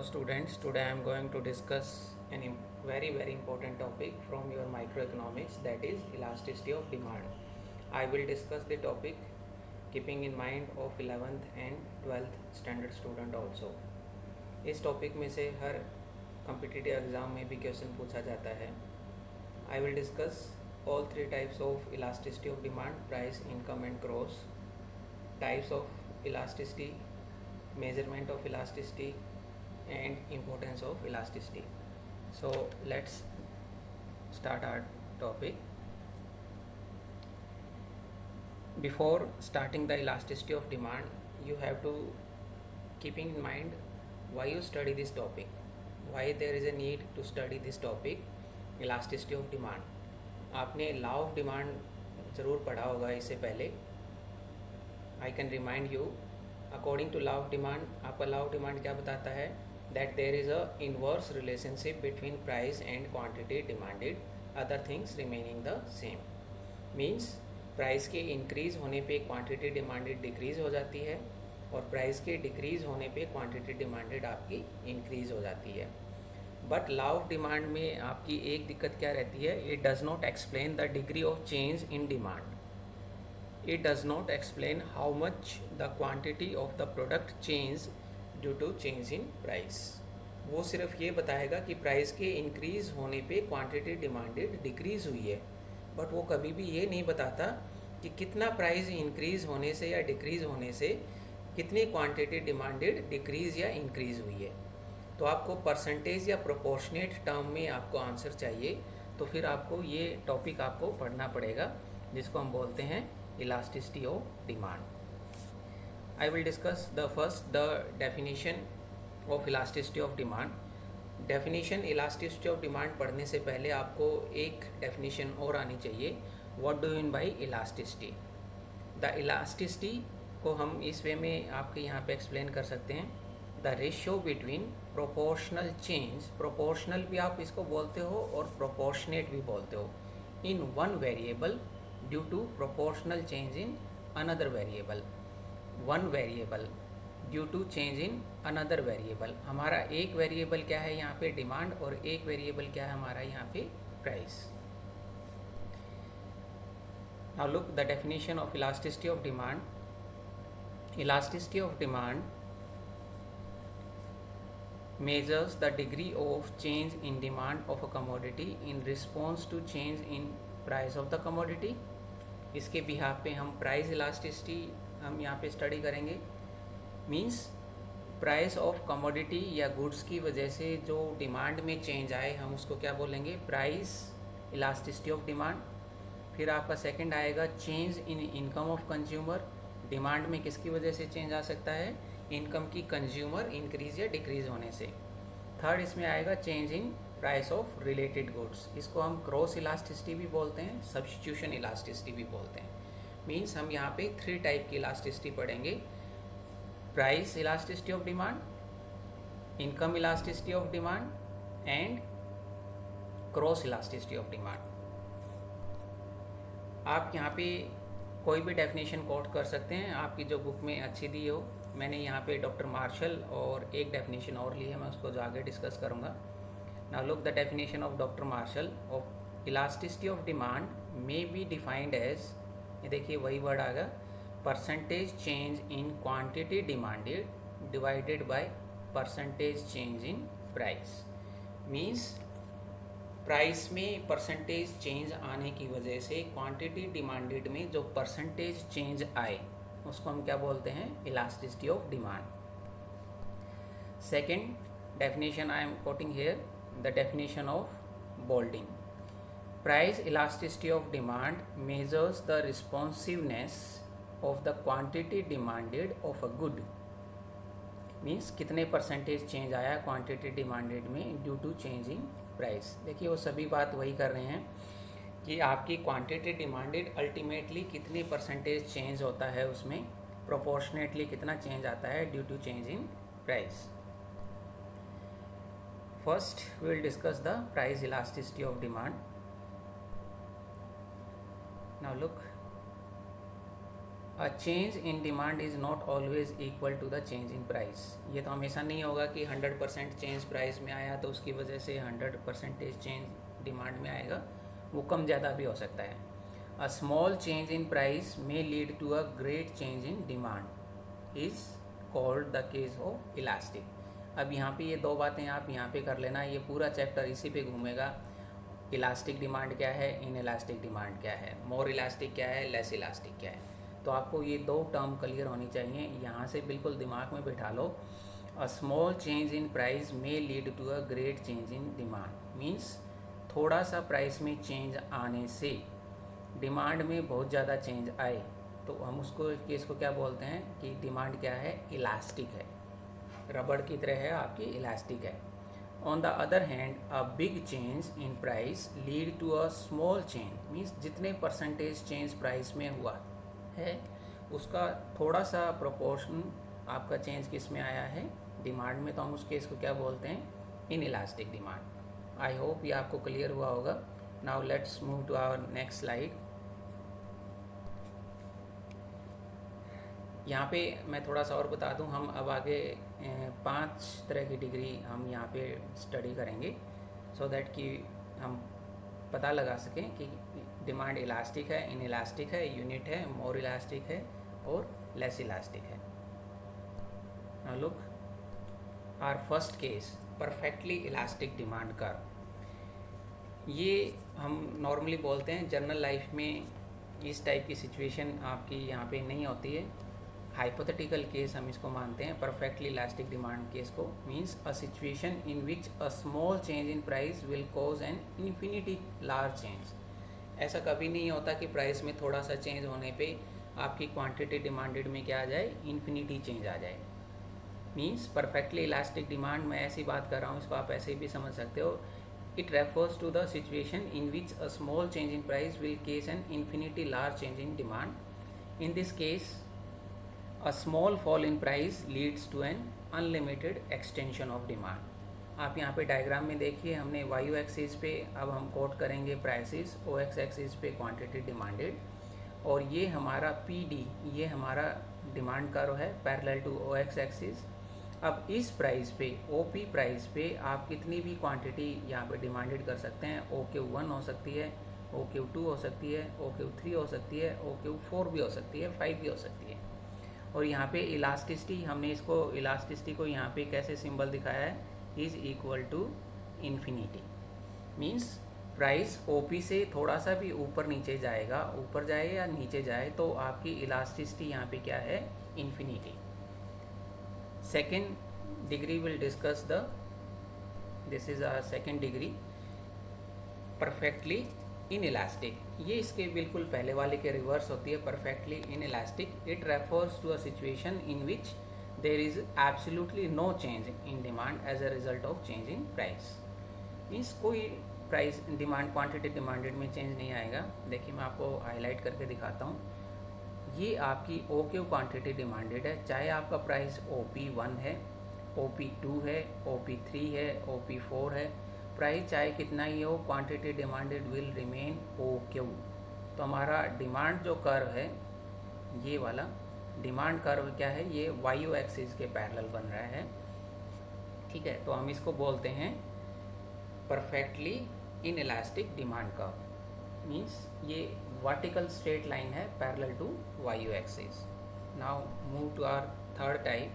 students, today I am going to discuss very important topic from your microeconomics, that is elasticity of demand. I will discuss the topic keeping in mind of 11th and 12th standard student also. इस topic में से हर competitive exam में भी question पूछा जाता है. I will discuss all three types of elasticity of demand: price, income and gross, types of elasticity, measurement of elasticity and importance of elasticity. So let's start our topic. Before starting the elasticity of demand, you have to keeping in mind why you study this topic, why there is a need to study this topic, elasticity of demand. आपने law of demand ज़रूर पढ़ा होगा इससे पहले. I can remind you, according to law of demand, आपका law of demand क्या बताता है? That there is a inverse relationship between price and quantity demanded, other things remaining the same. Means price के इंक्रीज़ होने पे quantity demanded decrease हो जाती है और प्राइस के डिक्रीज़ होने पे क्वांटिटी डिमांडेड आपकी इंक्रीज़ हो जाती है. बट लॉ ऑफ डिमांड में आपकी एक दिक्कत क्या रहती है? It does not explain the degree of change in demand. It does not explain how much the quantity of the product change due to change in price. वो सिर्फ ये बताएगा कि प्राइस के इंक्रीज़ होने पे क्वांटिटी डिमांडेड डिक्रीज़ हुई है, बट वो कभी भी ये नहीं बताता कि कितना प्राइस इंक्रीज़ होने से या डिक्रीज़ होने से कितनी क्वांटिटी डिमांडेड डिक्रीज़ या इंक्रीज़ हुई है. तो आपको परसेंटेज या प्रोपोर्शनेट टर्म में आपको आंसर चाहिए, तो फिर आपको ये टॉपिक आपको पढ़ना पड़ेगा, जिसको हम बोलते हैं elasticity of demand. I will discuss the definition of elasticity of demand. Definition elasticity of demand पढ़ने से पहले आपको एक definition और आनी चाहिए. What do you mean by elasticity? The elasticity को हम इस वे में आपके यहाँ पे explain कर सकते हैं. The ratio between proportional change, proportional भी आप इसको बोलते हो और proportionate भी बोलते हो, in one variable due to proportional change in another variable. One variable due to change in another variable. हमारा एक वेरिएबल क्या है यहाँ पे? डिमांड. और एक वेरिएबल क्या है हमारा यहाँ पे? Price. Now look the definition of elasticity of demand. Elasticity of demand measures the degree of change in demand of a commodity in response to change in price of the commodity. इसके behalf पे हम price elasticity हम यहाँ पे study करेंगे. Means price of commodity या goods की वजह से जो डिमांड में चेंज आए, हम उसको क्या बोलेंगे? Price elasticity of demand. फिर आपका सेकंड आएगा change in income of consumer. Demand में किसकी वजह से चेंज आ सकता है? इनकम की कंज्यूमर इंक्रीज या डिक्रीज होने से. थर्ड इसमें आएगा change in price of related goods. इसको हम क्रॉस इलास्टिसिटी भी बोलते हैं, सब्स्टिट्यूशन इलास्टिसिटी भी बोलते हैं. मीन्स हम यहाँ पे थ्री टाइप की इलास्टिसिटी पढ़ेंगे: price elasticity of demand, income elasticity of demand and cross elasticity of demand. आप यहाँ पे कोई भी डेफिनेशन कोट कर सकते हैं, आपकी जो बुक में अच्छी दी हो. मैंने यहाँ पे डॉक्टर मार्शल और एक डेफिनेशन और ली है, मैं उसको जो आगे डिस्कस करूँगा. Now look the definition of Dr. Marshall of elasticity of demand may be defined as, ये देखिए वही वर्ड आ गया, percentage change in quantity demanded divided by percentage change in price. Means price में परसेंटेज चेंज आने की वजह से quantity demanded में जो परसेंटेज चेंज आए उसको हम क्या बोलते हैं? Elasticity of demand. Second definition I am quoting here, the definition of Baldwin. Price elasticity of demand measures the responsiveness of the quantity demanded of a good. Means कितने percentage change आया quantity demanded में due to change in price. देखिए वो सभी बात वही कर रहे हैं कि आपकी क्वांटिटी डिमांडेड अल्टीमेटली कितनी परसेंटेज चेंज होता है, उसमें प्रोपोर्शनेटली कितना चेंज आता है due to change in price. First, we will discuss the price elasticity of demand. Now look, a change in demand is not always equal to the change in price. ये तो हमेशा नहीं होगा कि 100% change price में आया तो उसकी वजह से 100% चेंज डिमांड में आएगा, वो कम ज़्यादा भी हो सकता है। A small change in price may lead to a great change in demand is called the case of elastic. अब यहाँ पे ये दो बातें आप यहाँ पे कर लेना, ये पूरा चैप्टर इसी पे घूमेगा। इलास्टिक डिमांड क्या है, इन इलास्टिक डिमांड क्या है, मोर इलास्टिक क्या है, लेस इलास्टिक क्या है। तो आपको ये दो टर्म क्लियर होनी चाहिए, यहाँ से बिल्कुल दिमाग में बैठा लो। A small change in price may lead to a great change in demand means थोड़ा सा प्राइस में चेंज आने से डिमांड में बहुत ज़्यादा चेंज आए तो हम उसको केस को क्या बोलते हैं कि डिमांड क्या है, इलास्टिक है, रबड़ की तरह है आपकी, इलास्टिक है। On the other hand a big change in price lead to a small change means जितने परसेंटेज चेंज प्राइस में हुआ है उसका थोड़ा सा प्रोपोर्शन आपका चेंज किस में आया है, डिमांड में, तो हम उस केस को क्या बोलते हैं, inelastic demand. I hope ये आपको क्लियर हुआ होगा। Now let's move to our next slide. यहाँ पे मैं थोड़ा सा और बता दूँ, हम अब आगे 5 तरह की डिग्री हम यहाँ पे स्टडी करेंगे सो दैट कि हम पता लगा सकें कि डिमांड इलास्टिक है, इन इलास्टिक है, यूनिट है, मोर इलास्टिक है और लेस इलास्टिक है। Now look our first case, perfectly elastic demand curve. ये हम नॉर्मली बोलते हैं, जनरल लाइफ में इस टाइप की सिचुएशन आपकी यहाँ पे नहीं होती है। हाइपोथेटिकल केस हम इसको मानते हैं, परफेक्टली इलास्टिक डिमांड केस को। Means a situation in which a small change in price will cause an infinity large change. ऐसा कभी नहीं होता कि प्राइस में थोड़ा सा चेंज होने पे आपकी क्वांटिटी डिमांडेड में क्या आ जाए, इन्फिनिटी चेंज आ जाए। मीन्स परफेक्टली इलास्टिक डिमांड, मैं ऐसी बात कर रहा हूँ, इसको आप ऐसे भी समझ सकते हो। It refers to the situation in which a small change in price will case an infinity large change in demand. In this case a small fall in price leads to an unlimited extension of demand. आप यहाँ पे diagram में देखिए, हमने वायु axis पे अब हम कोट करेंगे प्राइसेस, ओ एक्स एक्सिस पे क्वांटिटी डिमांडेड, और ये हमारा पी डी, ये हमारा डिमांड कर्व है parallel to O X axis. अब इस प्राइस पे, ओ पी प्राइस पे आप कितनी भी क्वांटिटी यहाँ पे डिमांडेड कर सकते हैं। ओ क्यू 1 हो सकती है, ओ क्यू 2 हो सकती है, ओ क्यू 3 हो सकती है, ओ क्यू 4 भी हो सकती है, 5 भी हो सकती है। और यहाँ पे इलास्टिसिटी, हमने इसको इलास्टिसिटी को यहाँ पे कैसे सिंबल दिखाया है, is equal to infinity. Means price OP से थोड़ा सा भी ऊपर नीचे जाएगा, ऊपर जाए या नीचे जाए, तो आपकी इलास्टिसिटी यहाँ पे क्या है, infinity. Second degree will discuss the, this is our second degree, perfectly inelastic. ये इसके बिल्कुल पहले वाले के रिवर्स होती है, perfectly inelastic. It refers to a situation in which there is absolutely no change in demand as a result of change in price. Means कोई price demand, quantity demanded में चेंज नहीं आएगा। देखिए मैं आपको highlight करके दिखाता हूँ। ये आपकी ओ क्यू क्वान्टिटी डिमांडेड है, चाहे आपका प्राइस ओ पी 1 है, ओ पी 2 है, ओ पी 3 है, ओ पी 4 है, प्राइस चाहे कितना ही हो, quantity demanded will remain O Q. तो हमारा डिमांड जो कर्व है, ये वाला डिमांड कर्व क्या है, ये वायु एक्सिस के पैरेलल बन रहा है, ठीक है। तो हम इसको बोलते हैं perfectly inelastic demand curve. Means ये वर्टिकल स्ट्रेट लाइन है parallel to Y axis. Now move to our third type,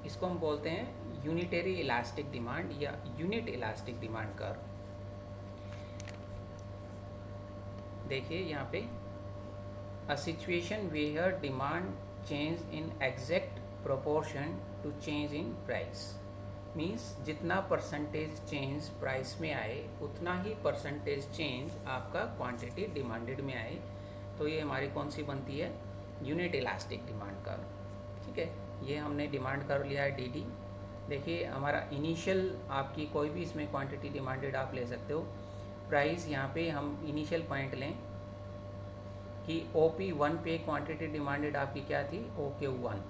इसको हम बोलते हैं यूनिटरी इलास्टिक डिमांड या यूनिट इलास्टिक डिमांड कर्व। देखिए यहाँ पे, a situation where demand change in exact proportion to change in price. Means जितना परसेंटेज चेंज प्राइस में आए उतना ही परसेंटेज चेंज आपका क्वांटिटी डिमांडेड में आए, तो ये हमारी कौन सी बनती है, यूनिट इलास्टिक डिमांड कर्व, ठीक है। ये हमने डिमांड कर्व लिया है डी डी। देखिए हमारा इनिशियल, आपकी कोई भी इसमें क्वांटिटी डिमांडेड आप ले सकते हो। प्राइस यहाँ पे हम इनिशियल पॉइंट लें कि ओ पी 1 पे क्वांटिटी डिमांडेड आपकी क्या थी, ओ क्यू 1।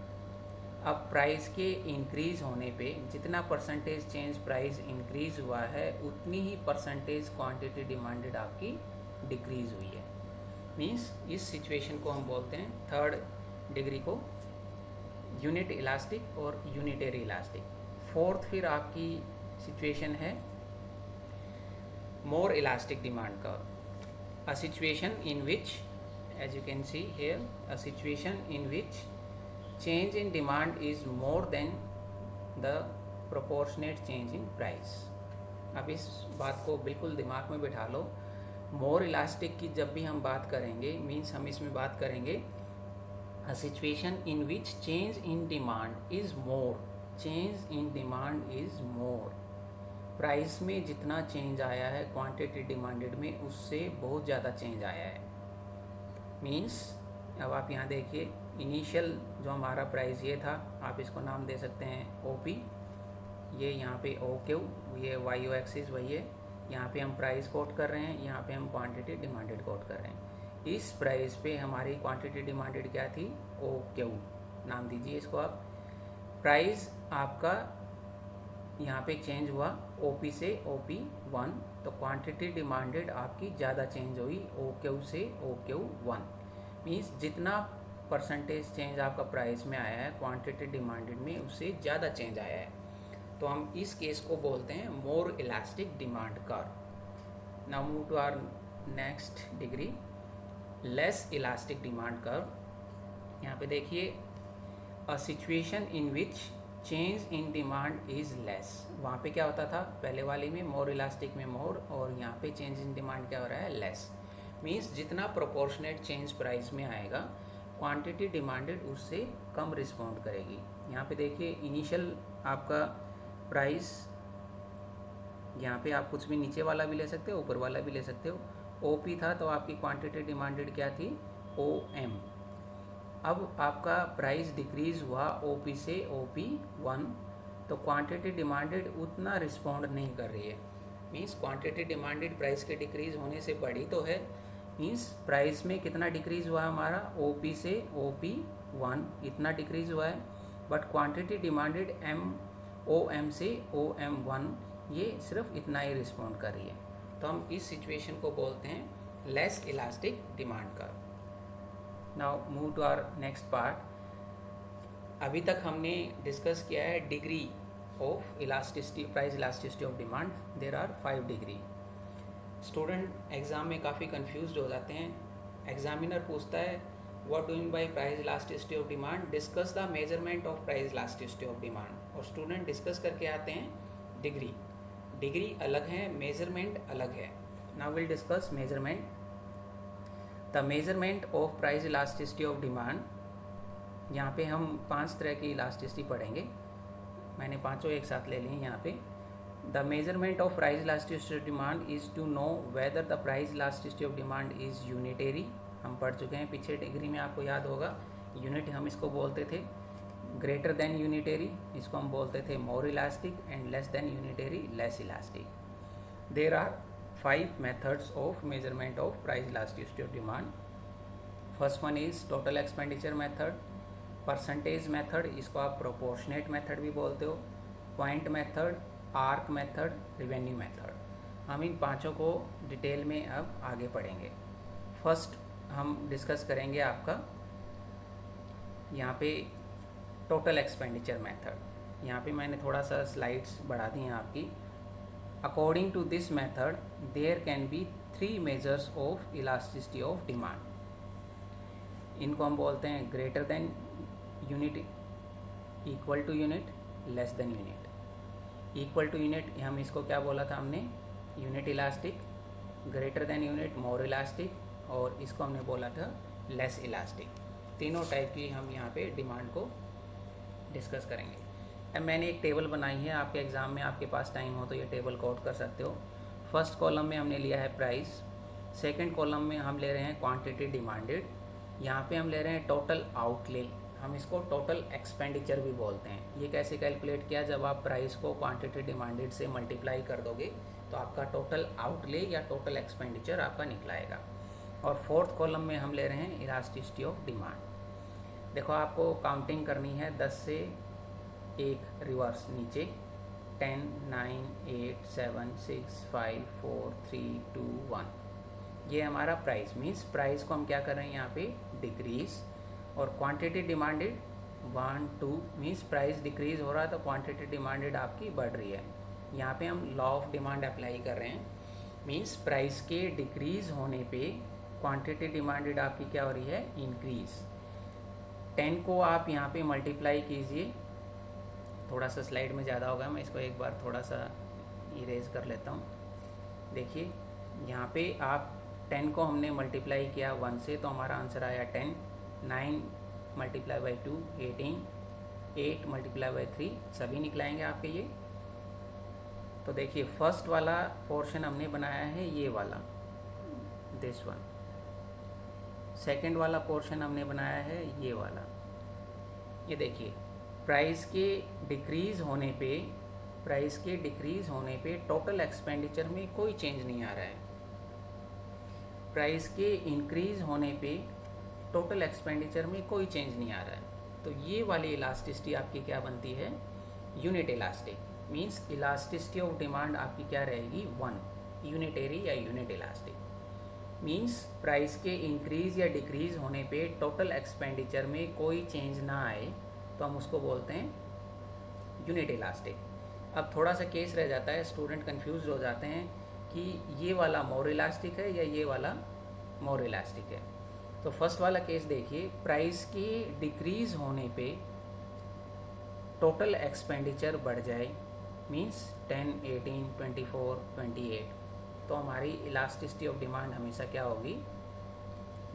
अब प्राइस के इंक्रीज़ होने पे जितना परसेंटेज चेंज प्राइस इंक्रीज़ हुआ है उतनी ही परसेंटेज क्वांटिटी डिमांडेड आपकी डिक्रीज़ हुई है। मीन्स इस सिचुएशन को हम बोलते हैं, थर्ड डिग्री को यूनिट इलास्टिक और यूनिटरी इलास्टिक। फोर्थ फिर आपकी सिचुएशन है more elastic demand curve, a situation in which, as you can see here, a situation in which change in demand is more than the proportionate change in price। अब इस बात को बिल्कुल दिमाग में बिठा लो, मोर इलास्टिक की जब भी हम बात करेंगे मीन्स हम इसमें बात करेंगे a situation in which change in demand is more, change in demand is more, price में जितना चेंज आया है क्वांटिटी डिमांडेड में उससे बहुत ज़्यादा चेंज आया है। मीन्स अब आप यहाँ देखिए, इनिशियल जो हमारा प्राइस ये था, आप इसको नाम दे सकते हैं OP, ये यहाँ पे OQ, ये YO एक्सिस वही है, यहाँ पे हम प्राइस कोट कर रहे हैं, यहाँ पे हम क्वांटिटी डिमांडेड कोट कर रहे हैं। इस प्राइस पे हमारी क्वांटिटी डिमांडेड क्या थी, OQ नाम दीजिए इसको आप। प्राइस आपका यहाँ पे चेंज हुआ OP से OP1, तो क्वांटिटी डिमांडेड आपकी ज़्यादा चेंज हुई OQ से OQ1। मीन्स जितना परसेंटेज चेंज आपका प्राइस में आया है क्वांटिटी डिमांडेड में उससे ज़्यादा चेंज आया है, तो हम इस केस को बोलते हैं more elastic demand curve. Now move to our next degree, less elastic demand curve. यहाँ पे देखिए, a situation in which change in demand is less. वहाँ पे क्या होता था, पहले वाली में मोर इलास्टिक में मोर, और यहाँ पे चेंज इन डिमांड क्या हो रहा है, लेस। मीन्स जितना प्रोपोर्शनेट चेंज प्राइस में आएगा क्वांटिटी डिमांडेड उससे कम रिस्पॉन्ड करेगी। यहाँ पे देखिए, इनिशियल आपका प्राइस, यहाँ पे आप कुछ भी नीचे वाला भी ले सकते हो, ऊपर वाला भी ले सकते हो। OP था तो आपकी क्वांटिटी डिमांडेड क्या थी, OM। अब आपका प्राइस डिक्रीज़ हुआ OP से OP1, तो क्वांटिटी डिमांडेड उतना रिस्पॉन्ड नहीं कर रही है। मीन्स क्वांटिटी डिमांडेड प्राइस के डिक्रीज़ होने से बढ़ी तो है, मीन्स प्राइस में कितना डिक्रीज़ हुआ हमारा, OP से OP1 इतना डिक्रीज़ हुआ है, बट क्वांटिटी डिमांडेड OM से OM1 ये सिर्फ इतना ही रिस्पॉन्ड कर रही है। तो हम इस सिचुएशन को बोलते हैं less elastic demand curve. Now move to our next part. अभी तक हमने डिस्कस किया है degree of elasticity, price elasticity of demand. There are 5 degree. Student exam में काफ़ी कंफ्यूज हो जाते हैं। एग्जामिनर पूछता है what do mean by price elasticity of demand, discuss the measurement of price elasticity of demand, और स्टूडेंट डिस्कस करके आते हैं डिग्री। डिग्री अलग है, मेजरमेंट अलग है। Now will discuss measurement. The measurement of price elasticity of demand, यहाँ पे हम 5 तरह की इलास्टिसिटी पढ़ेंगे, मैंने पांचों एक साथ ले लिए यहाँ पे। The measurement of price elasticity of demand is to know whether the price elasticity of demand is unitary, हम पढ़ चुके हैं पीछे डिग्री में, आपको याद होगा। यूनिट हम इसको बोलते थे ग्रेटर देन यूनिटरी, इसको हम बोलते थे more elastic, and less than unitary less elastic. There are 5 methods of measurement of price elasticity of demand. First one is total expenditure method, percentage method, इसको आप proportionate method भी बोलते हो, point method, arc method, revenue method। हम इन पांचों को detail में अब आगे पढ़ेंगे। फर्स्ट हम डिस्कस करेंगे आपका यहाँ पे टोटल एक्सपेंडिचर मेथड। यहाँ पे मैंने थोड़ा सा स्लाइड्स बढ़ा दी हैं आपकी। According to this method, there can be 3 measures of elasticity of demand. इनको हम बोलते हैं greater than unit, equal to unit, less than unit. Equal to unit हम इसको क्या बोला था हमने, unit elastic. Greater than unit more elastic, और इसको हमने बोला था लेस इलास्टिक। तीनों टाइप की हम यहाँ पे डिमांड को डिस्कस करेंगे। अब मैंने एक टेबल बनाई है, आपके एग्ज़ाम में आपके पास टाइम हो तो ये टेबल कोट कर सकते हो। फर्स्ट कॉलम में हमने लिया है प्राइस, सेकंड कॉलम में हम ले रहे हैं क्वांटिटी डिमांडेड, यहाँ पे हम ले रहे हैं टोटल आउटले, हम इसको टोटल एक्सपेंडिचर भी बोलते हैं। ये कैसे कैलकुलेट किया, जब आप प्राइस को क्वांटिटी डिमांडेड से मल्टीप्लाई कर दोगे तो आपका टोटल आउटले या टोटल एक्सपेंडिचर आपका निकलाएगा। और फोर्थ कॉलम में हम ले रहे हैं इलास्टिसिटी ऑफ डिमांड। देखो आपको काउंटिंग करनी है 10 से 1 रिवर्स नीचे, 10, 9, 8, 7, 6, 5, 4, 3, 2, 1। ये हमारा प्राइस, मीन्स प्राइस को हम क्या कर रहे हैं यहाँ पे डिक्रीज, और quantity demanded 1 2 means price decrease हो रहा है तो क्वांटिटी डिमांडेड आपकी बढ़ रही है। यहाँ पे हम लॉ ऑफ डिमांड अप्लाई कर रहे हैं, मीन्स प्राइस के डिक्रीज होने पे क्वांटिटी डिमांडेड आपकी क्या हो रही है, इंक्रीज। 10 को आप यहाँ पे मल्टीप्लाई कीजिए, थोड़ा सा स्लाइड में ज़्यादा होगा, मैं इसको एक बार थोड़ा सा इरेज कर लेता हूँ। देखिए यहाँ पे आप 10 को हमने मल्टीप्लाई किया 1 से तो हमारा आंसर आया 10, 9 मल्टीप्लाई बाई 2 18, 8 मल्टीप्लाई बाई 3 सभी निकलाएंगे आपके ये। तो देखिए फर्स्ट वाला पोर्शन हमने बनाया है ये वाला, दिस वन। सेकंड वाला पोर्शन हमने बनाया है ये वाला। ये देखिए प्राइस के डिक्रीज़ होने पे टोटल एक्सपेंडिचर में कोई चेंज नहीं आ रहा है। प्राइस के इंक्रीज़ होने पे टोटल एक्सपेंडिचर में कोई चेंज नहीं आ रहा है। तो ये वाली इलास्टिसिटी आपकी क्या बनती है, unit elastic, means elasticity of demand आपकी क्या रहेगी 1, यूनिटरी या यूनिट इलास्टिक। मीन्स प्राइस के इंक्रीज़ या डिक्रीज़ होने पे टोटल एक्सपेंडिचर में कोई चेंज ना आए तो हम उसको बोलते हैं यूनिट इलास्टिक। अब थोड़ा सा केस रह जाता है, स्टूडेंट कंफ्यूज हो जाते हैं कि ये वाला मोर इलास्टिक है या ये वाला मोर इलास्टिक है। तो फर्स्ट वाला केस देखिए, प्राइस के डिक्रीज़ होने पे टोटल एक्सपेंडिचर बढ़ जाए, मीन्स 10 18 24 28, तो हमारी इलास्टिसिटी ऑफ डिमांड हमेशा क्या होगी,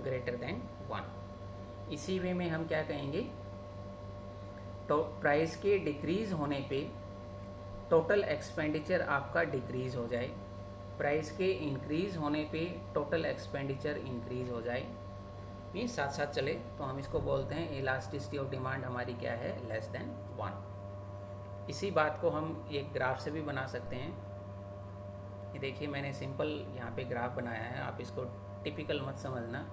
ग्रेटर देन 1। इसी वे में हम क्या कहेंगे, तो प्राइस के डिक्रीज़ होने पे टोटल एक्सपेंडिचर आपका डिक्रीज़ हो जाए, प्राइस के इंक्रीज़ होने पे टोटल एक्सपेंडिचर इंक्रीज़ हो जाए, मीन्स साथ साथ चले, तो हम इसको बोलते हैं इलास्टिसिटी ऑफ डिमांड हमारी क्या है, लेस देन 1। इसी बात को हम एक ग्राफ से भी बना सकते हैं। ये देखिए मैंने सिंपल यहाँ पे ग्राफ बनाया है, आप इसको टिपिकल मत समझना।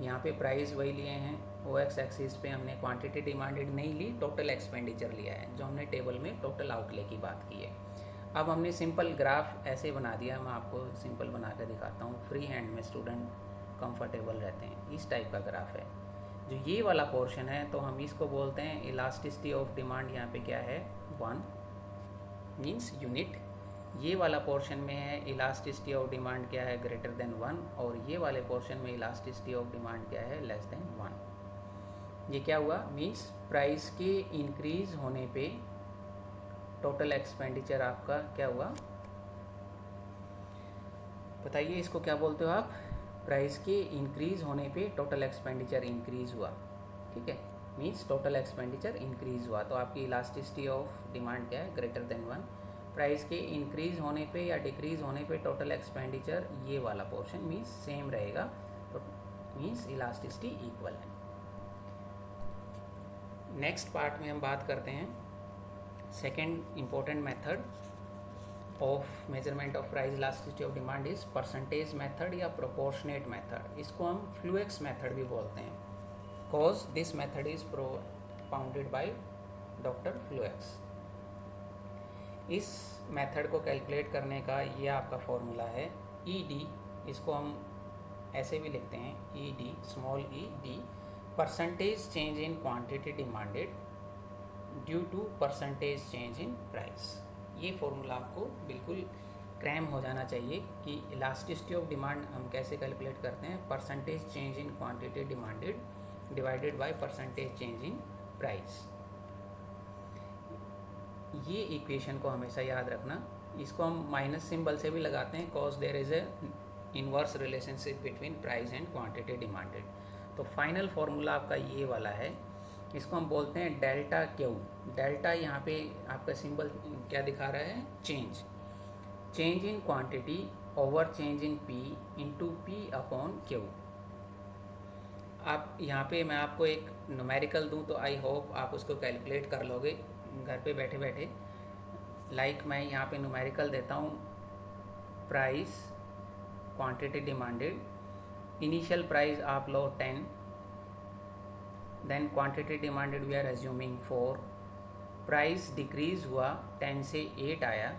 यहाँ पे प्राइस वही लिए हैं, ओ एक्स एक्सिस पे हमने क्वांटिटी डिमांडेड नहीं ली, टोटल एक्सपेंडिचर लिया है, जो हमने टेबल में टोटल आउटले की बात की है। अब हमने सिंपल ग्राफ ऐसे बना दिया, मैं आपको सिंपल बना कर दिखाता हूँ, फ्री हैंड में स्टूडेंट कंफर्टेबल रहते हैं। इस टाइप का ग्राफ है, जो ये वाला पोर्शन है तो हम इसको बोलते हैं इलास्टिसिटी ऑफ डिमांड, यहाँ पे क्या है 1 मीन्स यूनिट। ये वाला पोर्शन में है इलास्टिसिटी ऑफ डिमांड क्या है, ग्रेटर देन 1, और ये वाले पोर्शन में इलास्टिसिटी ऑफ डिमांड क्या है, लेस देन 1। ये क्या हुआ, मीन्स प्राइस के इंक्रीज होने पे टोटल एक्सपेंडिचर आपका क्या हुआ, बताइए इसको क्या बोलते हो आप, प्राइस के इंक्रीज होने पे टोटल एक्सपेंडिचर इंक्रीज हुआ, ठीक है, मीन्स टोटल एक्सपेंडिचर इंक्रीज हुआ, तो आपकी इलास्टिसिटी ऑफ डिमांड क्या है, ग्रेटर देन 1। प्राइस के इंक्रीज होने पे या डिक्रीज होने पे टोटल एक्सपेंडिचर ये वाला पोर्शन मीन्स सेम रहेगा, तो मीन्स इलास्टिसिटी इक्वल है। नेक्स्ट पार्ट में हम बात करते हैं second important method of measurement of price elasticity of demand is percentage method या प्रोपोर्शनेट मेथड। इसको हम फ्लूएक्स मेथड भी बोलते हैं, cause this method is propounded by doctor Flux. इस मेथड को कैलकुलेट करने का ये आपका फॉर्मूला है ED, इसको हम ऐसे भी लिखते हैं ED, small ED, percentage change in quantity demanded due to percentage change in price. ये फॉर्मूला आपको बिल्कुल क्रैम हो जाना चाहिए कि इलास्टिसिटी ऑफ डिमांड हम कैसे कैलकुलेट करते हैं, percentage change in quantity demanded divided by percentage change in price. ये इक्वेशन को हमेशा याद रखना, इसको हम माइनस सिंबल से भी लगाते हैं, cause there is a inverse relationship between price and quantity demanded. तो फाइनल फार्मूला आपका ये वाला है, इसको हम बोलते हैं डेल्टा क्यू। डेल्टा यहाँ पे आपका सिंबल क्या दिखा रहा है, change in quantity over change in P into P upon Q. आप यहाँ पे मैं आपको एक न्यूमेरिकल दूँ तो आई होप आप उसको कैलकुलेट कर लोगे घर पे बैठे बैठे। लाइक मैं यहाँ पे न्यूमेरिकल देता हूँ, price quantity demanded, initial price आप लो 10, then quantity demanded we are assuming 4, price decrease हुआ 10 से 8 आया,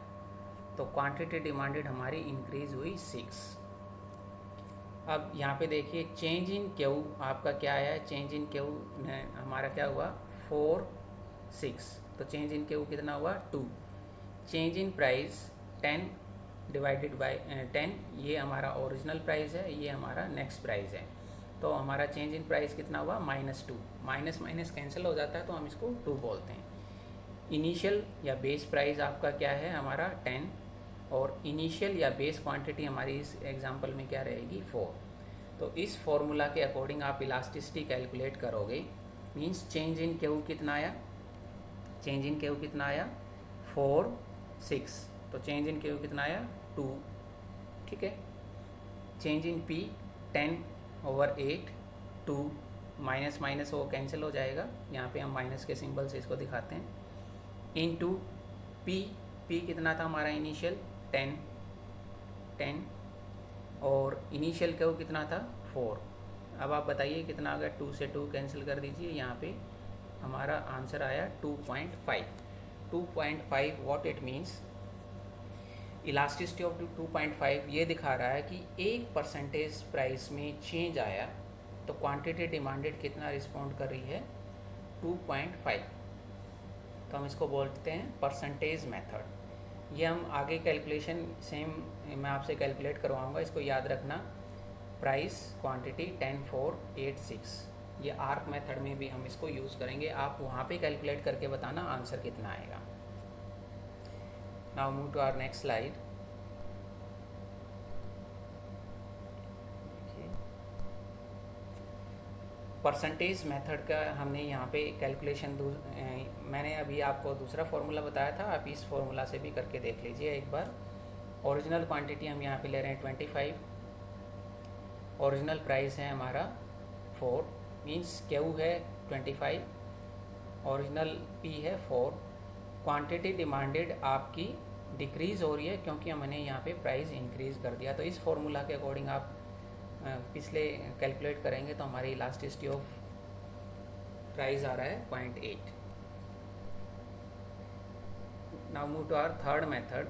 तो क्वांटिटी डिमांडेड हमारी इंक्रीज़ हुई 6। अब यहाँ पे देखिए चेंज इन क्यू आपका क्या आया है, चेंज इन क्यू हमारा क्या हुआ 4 6, तो चेंज इन क्यू कितना हुआ 2। Change in price 10 divided by 10, ये हमारा ओरिजिनल प्राइस है, ये हमारा नेक्स्ट प्राइस है। तो हमारा चेंज इन प्राइस कितना हुआ -2, माइनस माइनस कैंसिल हो जाता है तो हम इसको 2 बोलते हैं। इनिशियल या बेस प्राइस आपका क्या है हमारा 10, और इनिशियल या बेस क्वांटिटी हमारी इस एग्जांपल में क्या रहेगी 4। तो इस फॉर्मूला के अकॉर्डिंग आप इलास्टिसिटी कैलकुलेट करोगे, मींस चेंज इन क्यू कितना आया, चेंज इन क्यू कितना आया 4 6, तो चेंज इन क्यू कितना आया 2, ठीक है। Change in P 10/8 2, minus minus वो कैंसिल हो जाएगा, यहाँ पे हम माइनस के सिंबल से इसको दिखाते हैं। इन टू पी कितना था हमारा इनिशियल 10, और इनिशियल क्यू कितना था 4। अब आप बताइए कितना आ गया, 2 से 2 कैंसिल कर दीजिए, यहाँ पे हमारा आंसर आया 2.5। 2.5 what it means, elasticity of 2.5 ये दिखा रहा है कि 1% प्राइस में चेंज आया तो क्वांटिटी डिमांडेड कितना रिस्पॉन्ड कर रही है 2.5। तो हम इसको बोलते हैं परसेंटेज मेथड। ये हम आगे कैलकुलेशन सेम मैं आपसे कैलकुलेट करवाऊंगा, इसको याद रखना। प्राइस क्वांटिटी 10 4 8 6, ये आर्क मेथड में भी हम इसको यूज़ करेंगे। आप वहाँ पे कैलकुलेट करके बताना आंसर कितना आएगा। Now move to our next slide. Percentage method का हमने यहाँ पे कैलकुलेशन मैंने अभी आपको दूसरा फार्मूला बताया था, आप इस फार्मूला से भी करके देख लीजिए एक बार। ओरिजिनल क्वांटिटी हम यहाँ पे ले रहे हैं 25, ओरिजिनल प्राइस है हमारा 4, मींस क्यू है 25, ओरिजिनल पी है 4। क्वांटिटी डिमांडेड आपकी डिक्रीज़ हो रही है क्योंकि हमने यहाँ पे प्राइस इंक्रीज़ कर दिया। तो इस फार्मूला के अकॉर्डिंग आप पिछले कैलकुलेट करेंगे तो हमारी इलास्टिसिटी ऑफ प्राइस आ रहा है 0.8। Now move to our third method,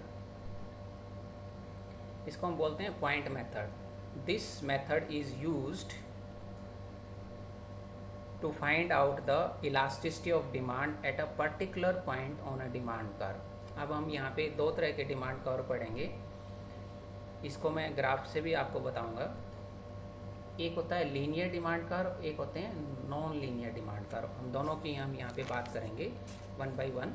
इसको हम बोलते हैं point method. This method is used to find out the elasticity of demand at a particular point on a demand curve. अब हम यहाँ पे दो तरह के डिमांड कर्व पढ़ेंगे, इसको मैं ग्राफ से भी आपको बताऊंगा। एक होता है लीनियर डिमांड कर्व, एक होते हैं नॉन लीनियर डिमांड कर्व। हम दोनों की हम यहाँ पे बात करेंगे 1 by 1।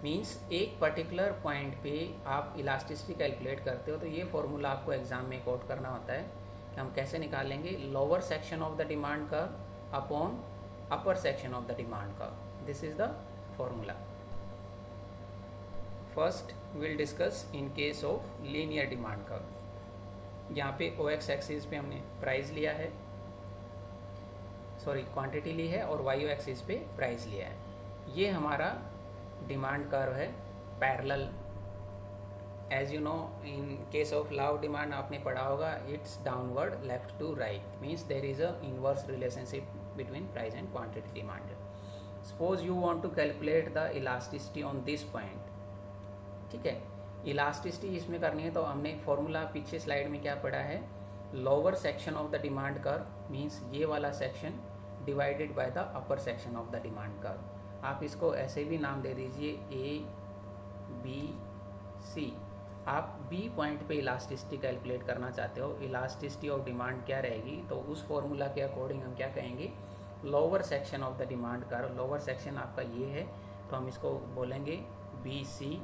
मींस एक पर्टिकुलर पॉइंट पे आप इलास्टिसिटी कैलकुलेट करते हो तो ये फॉर्मूला आपको एग्जाम में कोट करना होता है कि हम कैसे निकालेंगे lower section of the demand curve upon upper section of the demand curve. This is the formula. First will discuss in case of linear demand curve. यहाँ पे ओ एक्स एक्सिस पे हमने प्राइस लिया है, सॉरी क्वांटिटी ली है, और Y axis पे price लिया है। ये हमारा डिमांड कर्व है parallel. As you know in case of law of demand आपने पढ़ा होगा, it's downward left to right, means there is a inverse relationship between price and quantity demanded. Suppose you want to calculate the elasticity on this point, ठीक है। Elasticity इसमें करनी है तो हमने फॉर्मूला पीछे स्लाइड में क्या पढ़ा है, lower section of the demand curve means ये वाला section divided by the upper section of the demand curve. आप इसको ऐसे भी नाम दे दीजिए ए बी सी। आप बी पॉइंट पे इलास्टिसिटी कैलकुलेट करना चाहते हो, इलास्टिसिटी ऑफ डिमांड क्या रहेगी, तो उस फॉर्मूला के अकॉर्डिंग हम क्या कहेंगे, lower section of the demand curve. Lower section आपका ये है तो हम इसको बोलेंगे B C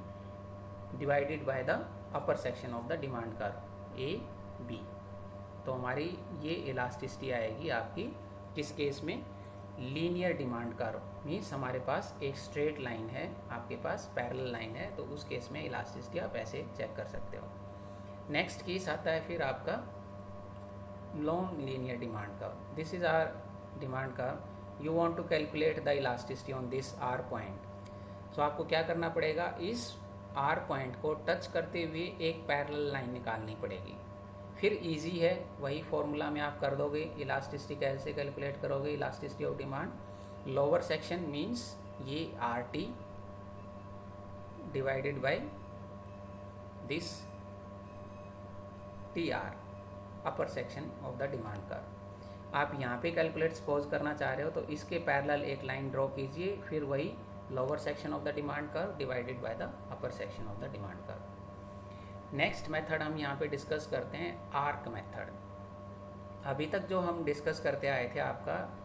divided by the upper section of the demand curve A B. तो हमारी ये इलास्टिसिटी आएगी आपकी किस केस में, लीनियर डिमांड कर्व। मीन्स हमारे पास एक स्ट्रेट लाइन है, आपके पास पैरेलल लाइन है, तो उस केस में इलास्टिसिटी आप ऐसे चेक कर सकते हो। नेक्स्ट केस आता है फिर आपका non linear demand curve. This is our demand curve, you want to calculate the elasticity on this R point. So आपको क्या करना पड़ेगा, इस आर पॉइंट को टच करते हुए एक पैरेलल लाइन निकालनी पड़ेगी। फिर इजी है, वही फॉर्मूला में आप कर दोगे। इलास्टिसिटी कैसे कैलकुलेट करोगे, elasticity of demand, lower section means ये R T divided by this T R, upper section of the demand curve. आप यहाँ पे कैलकुलेट सपोज करना चाह रहे हो तो इसके पैरेलल एक लाइन ड्रॉ कीजिए, फिर वही lower section of the demand curve divided by the upper section of the demand curve. Next method हम यहाँ पे डिस्कस करते हैं आर्क मेथड। अभी तक जो हम डिस्कस करते आए थे, आपका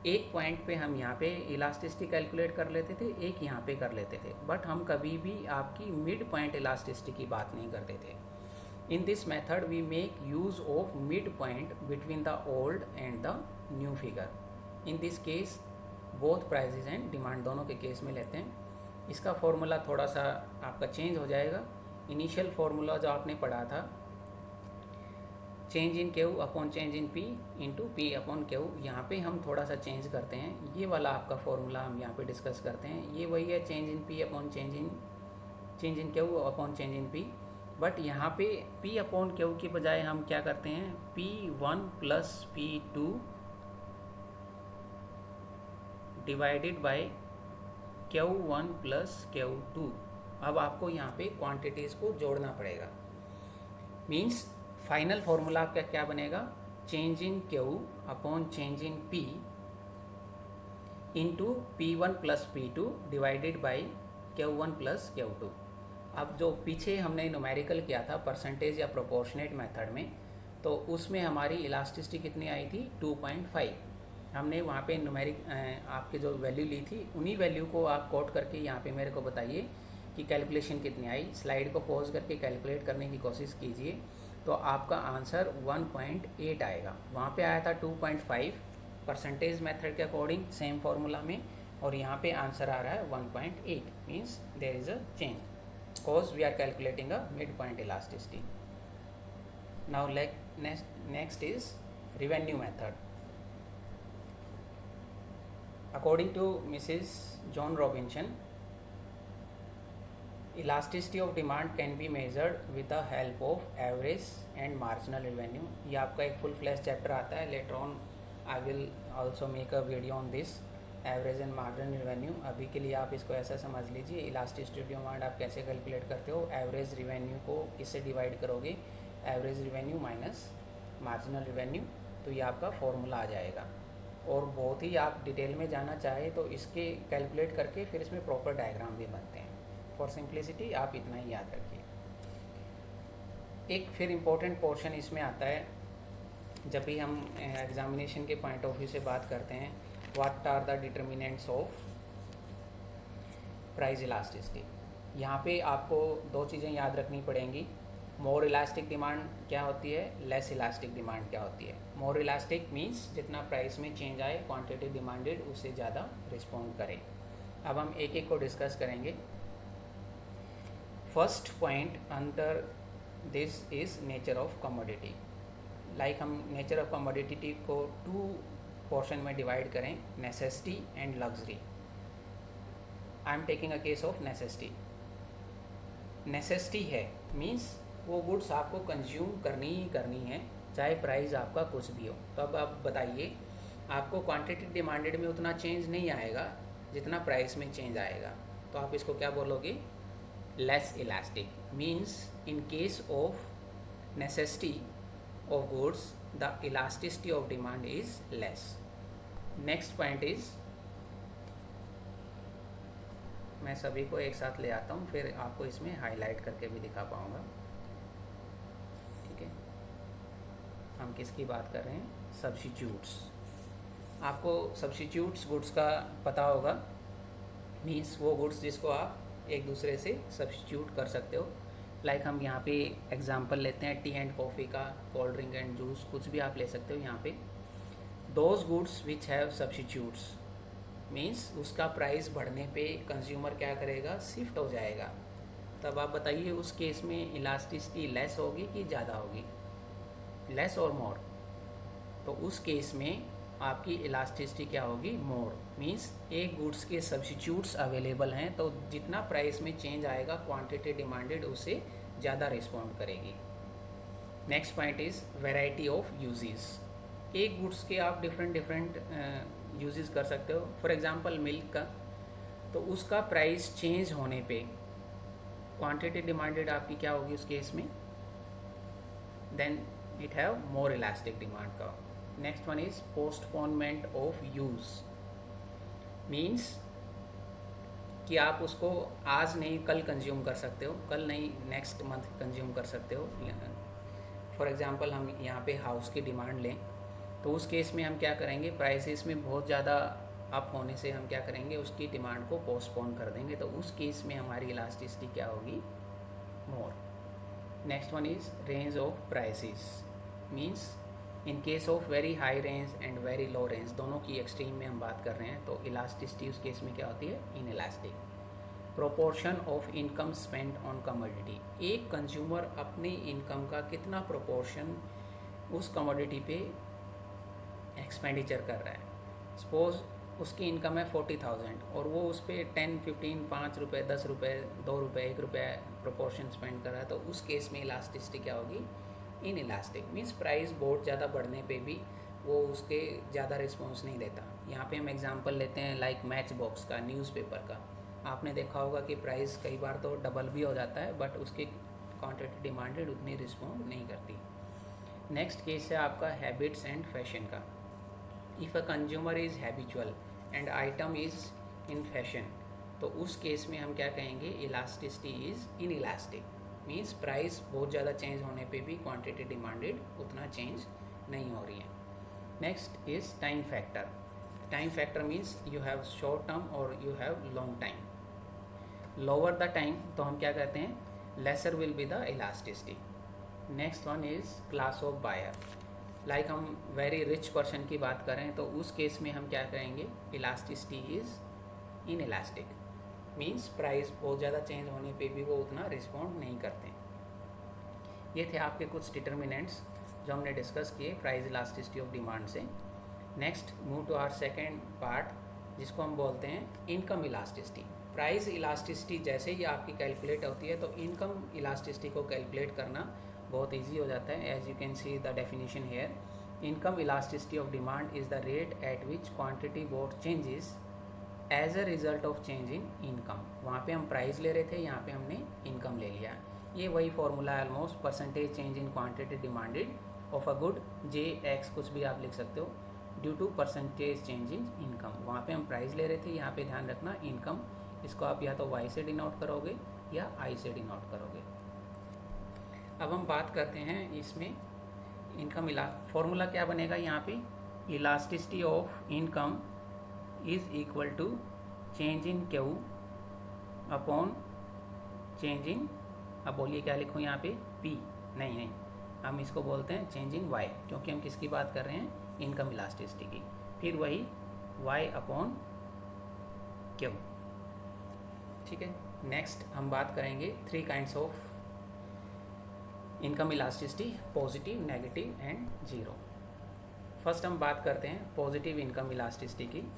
एक पॉइंट पे हम यहाँ पे इलास्टिसिटी कैलकुलेट कर लेते थे, एक यहाँ पे कर लेते थे, बट हम कभी भी आपकी मिड पॉइंट इलास्टिसिटी की बात नहीं करते थे। In this method we make use of mid point between the old and the new figure. In this case both prices and demand दोनों के केस में लेते हैं। इसका फॉर्मूला थोड़ा सा आपका चेंज हो जाएगा। इनिशियल फॉर्मूला जो आपने पढ़ा था, change in Q upon change in P into P upon Q, यहाँ पे हम थोड़ा सा चेंज करते हैं। ये वाला आपका फॉर्मूला हम यहाँ पे डिस्कस करते हैं। ये वही है change in P upon change in Q upon change in P, but यहाँ पे पी अपॉन क्यू के बजाय हम क्या करते हैं, P1 plus P2 divided by Q1 plus Q2। अब आपको यहाँ पे क्वांटिटीज़ को जोड़ना पड़ेगा। मीन्स फाइनल फॉर्मूला आपका क्या बनेगा, change in Q upon change in P into P1 plus P2 divided by Q1 plus Q2। अब जो पीछे हमने न्यूमेरिकल किया था परसेंटेज या प्रोपोर्शनेट मेथड में, तो उसमें हमारी इलास्टिसिटी कितनी आई थी, 2.5। हमने वहाँ पे न्यूमेरिक आपके जो वैल्यू ली थी, उन्हीं वैल्यू को आप कोट करके यहाँ पे मेरे को बताइए कि कैलकुलेशन कितनी आई। स्लाइड को पॉज करके कैलकुलेट करने की कोशिश कीजिए, तो आपका आंसर 1.8 आएगा। वहाँ पे आया था 2.5 परसेंटेज मेथड के अकॉर्डिंग सेम फार्मूला में, और यहाँ पे आंसर आ रहा है 1.8। Means there is a change cause we are calculating a mid point elasticity. Now next is revenue method. According to Mrs John Robinson, elasticity of demand can be measured with the help of average and marginal revenue. ये आपका एक full flash chapter आता है। Later on I will also make a video on this average and marginal revenue. अभी के लिए आप इसको ऐसा समझ लीजिए, इलास्टिसिटी ऑफ डिमांड आप कैसे कैलकुलेट करते हो, एवरेज रिवेन्यू को किससे डिवाइड करोगे, average revenue minus marginal revenue, तो ये आपका फॉर्मूला आ जाएगा। और बहुत ही आप डिटेल में जाना चाहे तो इसके कैलकुलेट करके फिर इसमें प्रॉपर डायग्राम भी बनते हैं। फॉर सिंप्लिसिटी आप इतना ही याद रखिए। एक फिर इम्पोर्टेंट पोर्शन इसमें आता है, जब भी हम एग्जामिनेशन के पॉइंट ऑफ व्यू से बात करते हैं, what are the determinants of price elasticity. यहाँ पे आपको दो चीज़ें याद रखनी पड़ेंगी। मोर इलास्टिक डिमांड क्या होती है, लेस इलास्टिक डिमांड क्या होती है। मोर इलास्टिक मीन्स जितना प्राइस में चेंज आए, क्वांटिटी डिमांडेड उससे ज़्यादा रिस्पॉन्ड करें। अब हम एक एक को डिस्कस करेंगे। First point under this is nature of commodity. Like हम नेचर ऑफ कमोडिटी को 2 पोर्शन में डिवाइड करें, necessity and luxury. I am taking a case of necessity. Necessity है मीन्स वो गुड्स आपको कंज्यूम करनी ही करनी है, चाहे प्राइस आपका कुछ भी हो। तो अब आप बताइए, आपको क्वांटिटी डिमांडेड में उतना चेंज नहीं आएगा जितना प्राइस में चेंज आएगा, तो आप इसको क्या बोलोगे, less elastic। means in case of necessity of goods the elasticity of demand is less। next point is, मैं सभी को एक साथ ले आता हूँ, फिर आपको इसमें हाईलाइट करके भी दिखा पाऊँगा। ठीक है, हम किसकी बात कर रहे हैं, सब्स्टिट्यूट्स। आपको सब्स्टिट्यूट्स गुड्स का पता होगा, मीन्स वो गुड्स जिसको आप एक दूसरे से सब्स्टिट्यूट कर सकते हो। लाइक हम यहाँ पे एग्जांपल लेते हैं टी एंड कॉफ़ी का, कोल्ड ड्रिंक एंड जूस, कुछ भी आप ले सकते हो यहाँ पे। Those goods which have substitutes means उसका प्राइस बढ़ने पे कंज्यूमर क्या करेगा, शिफ्ट हो जाएगा। तब आप बताइए उस केस में इलास्टिसिटी लेस होगी कि ज़्यादा होगी, लेस और मोर। तो उस केस में आपकी इलास्टिसिटी क्या होगी, मोर। मीन्स एक गुड्स के सब्स्टिट्यूट्स अवेलेबल हैं, तो जितना प्राइस में चेंज आएगा क्वांटिटी डिमांडेड उससे ज़्यादा रिस्पॉन्ड करेगी। Next point is variety of uses. एक गुड्स के आप डिफरेंट यूजेस कर सकते हो। फॉर एग्जांपल मिल्क का, तो उसका प्राइस चेंज होने पे क्वांटिटी डिमांडेड आपकी क्या होगी उस केस में, then it have more elastic demand curve. Next one is postponement of use, means कि आप उसको आज नहीं कल कंज्यूम कर सकते हो, कल नहीं नेक्स्ट मंथ कंज्यूम कर सकते हो. फॉर एग्जांपल हम यहाँ पे हाउस की डिमांड लें, तो उस केस में हम क्या करेंगे, प्राइसेस में बहुत ज़्यादा अप होने से हम क्या करेंगे, उसकी डिमांड को पोस्टपोन कर देंगे, तो उस केस में हमारी इलास्टिसिटी क्या होगी, more. Next one is range of prices, means in case of very high range and very low range, दोनों की एक्सट्रीम में हम बात कर रहे हैं, तो इलास्टिसिटी उस केस में क्या होती है, in elastic. Proportion of income spend on commodity, एक कंज्यूमर अपनी इनकम का कितना प्रोपोर्शन उस कमोडिटी पे एक्सपेंडिचर कर रहा है. सपोज उसकी इनकम है 40,000 और वो उस पर 10, 15, 5 रुपये, 10 रुपये, 2 रुपये, 1 रुपये प्रोपोर्शन स्पेंड कर रहा है, तो उस केस में इलास्टिसिटी क्या होगी, इन इलास्टिक. मीन्स प्राइस बहुत ज़्यादा बढ़ने पे भी वो उसके ज़्यादा रिस्पॉन्स नहीं देता. यहाँ पे हम एग्जांपल लेते हैं लाइक मैच बॉक्स का, न्यूज़पेपर का. आपने देखा होगा कि प्राइस कई बार तो डबल भी हो जाता है, बट उसकी क्वांटिटी डिमांडेड उतनी रिस्पॉन्ड नहीं करती. नेक्स्ट केस है आपका हैबिट्स एंड फैशन का. If a consumer is habitual and item is in fashion, तो उस केस में हम क्या कहेंगे, elasticity is in elastic. Means price बहुत ज़्यादा चेंज होने पे भी क्वांटिटी डिमांडेड उतना चेंज नहीं हो रही है. Next is time factor. Time factor means you have short term और you have long time. Lower the time तो हम क्या कहते हैं, lesser will be the elasticity. Next one is class of buyer. Like हम वेरी रिच पर्सन की बात करें, तो उस केस में हम क्या कहेंगे, elasticity is in elastic. Means price बहुत ज़्यादा चेंज होने पे भी वो उतना रिस्पॉन्ड नहीं करते. ये थे आपके कुछ डिटर्मिनेंट्स जो हमने डिस्कस किए प्राइस इलास्टिसिटी ऑफ डिमांड से. Next move to our second part, जिसको हम बोलते हैं इनकम इलास्टिसिटी. प्राइस इलास्टिसिटी जैसे ही आपकी कैलकुलेट होती है, तो इनकम इलास्टिसिटी को कैलकुलेट करना बहुत ईजी हो जाता है. As you can see the definition here, income elasticity of demand is the rate at which quantity both changes as a result of change in income. वहाँ पे हम प्राइस ले रहे थे, यहाँ पे हमने इनकम ले लिया. ये वही फॉर्मूला है almost, percentage change in quantity demanded of a good, J X कुछ भी आप लिख सकते हो, due to percentage change in income. वहाँ पे हम प्राइस ले रहे थे, यहाँ पे ध्यान रखना इनकम, इसको आप या तो वाई से डिनोट करोगे या आई से डिनोट करोगे. अब हम बात करते हैं इसमें इनकम फॉर्मूला क्या बनेगा. यहाँ पे elasticity of income is equal to change in Q upon change in, अब बोलिए क्या लिखूँ यहाँ पे, पी. नहीं, हम इसको बोलते हैं चेंज इन वाई, क्योंकि हम किसकी बात कर रहे हैं, इनकम इलास्टिसिटी की. फिर वही वाई अपॉन क्यू. ठीक है. नेक्स्ट हम बात करेंगे 3 kinds of income elasticity, positive, negative and zero. First हम बात करते हैं पॉजिटिव इनकम इलास्टिसिटी की.